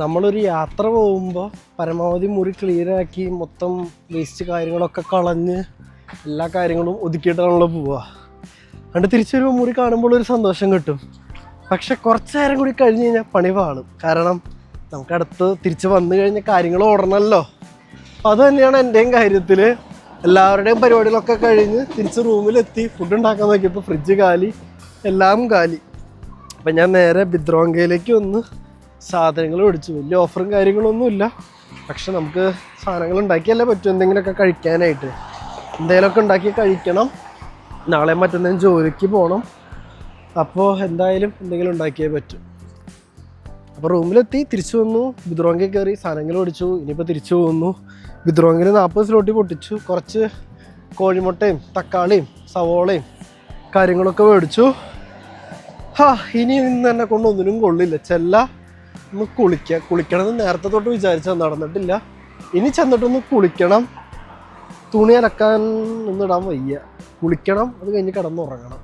നമ്മളൊരു യാത്ര പോകുമ്പോൾ പരമാവധി മുറി ക്ലിയറാക്കി മൊത്തം വേസ്റ്റ് കാര്യങ്ങളൊക്കെ കളഞ്ഞ് എല്ലാ കാര്യങ്ങളും ഒതുക്കിയിട്ടാണല്ലോ പോവുക. അതുകൊണ്ട് തിരിച്ചു വരുമ്പോൾ മുറി കാണുമ്പോൾ ഒരു സന്തോഷം കിട്ടും. പക്ഷെ കുറച്ച് നേരം കൂടി കഴിഞ്ഞ് കഴിഞ്ഞാൽ പണി പാളും. കാരണം നമുക്കടുത്ത് തിരിച്ച് വന്നു കഴിഞ്ഞാൽ കാര്യങ്ങൾ ഓടണമല്ലോ. അപ്പോൾ അത് തന്നെയാണ് എൻ്റെയും കാര്യത്തിൽ. എല്ലാവരുടെയും പരിപാടികളൊക്കെ കഴിഞ്ഞ് തിരിച്ച് റൂമിലെത്തി ഫുഡ് ഉണ്ടാക്കാൻ നോക്കിയപ്പോൾ ഫ്രിഡ്ജ് കാലി, എല്ലാം കാലി. അപ്പം ഞാൻ നേരെ ബിദ്രോങ്കയിലേക്ക് വന്ന് സാധനങ്ങൾ മേടിച്ചു. വലിയ ഓഫറും കാര്യങ്ങളൊന്നുമില്ല, പക്ഷെ നമുക്ക് സാധനങ്ങൾ ഉണ്ടാക്കിയല്ലേ പറ്റും എന്തെങ്കിലുമൊക്കെ കഴിക്കാനായിട്ട്. എന്തെങ്കിലുമൊക്കെ ഉണ്ടാക്കി കഴിക്കണം. നാളെ മറ്റൊന്നും ജോലിക്ക് പോകണം. അപ്പോൾ എന്തായാലും എന്തെങ്കിലും ഉണ്ടാക്കിയേ പറ്റും. അപ്പോൾ റൂമിലെത്തി തിരിച്ചു വന്നു. ബിദ്രോങ്കയിൽ കയറി സാധനങ്ങൾ മേടിച്ചു. ഇനിയിപ്പോൾ തിരിച്ചു പോകുന്നു. ബിദ്രോങ്കയിൽ 40 സ്ലോട്ടി പൊട്ടിച്ചു. കുറച്ച് കോഴിമുട്ടയും തക്കാളിയും സവോളയും കാര്യങ്ങളൊക്കെ മേടിച്ചു. ഇനി ഇന്ന് എന്നെ കൊണ്ട് ഒന്നിനും കൊള്ളില്ല. ഒന്ന് കുളിക്കണമെന്ന് നേരത്തെ തൊട്ട് വിചാരിച്ചാൽ നടന്നിട്ടില്ല. ഇനി ചെന്നിട്ടൊന്ന് കുളിക്കണം. തുണി അലക്കാൻ ഒന്നും ഇടാൻ വയ്യ. കുളിക്കണം, അത് കഴിഞ്ഞ് കിടന്നുറങ്ങണം.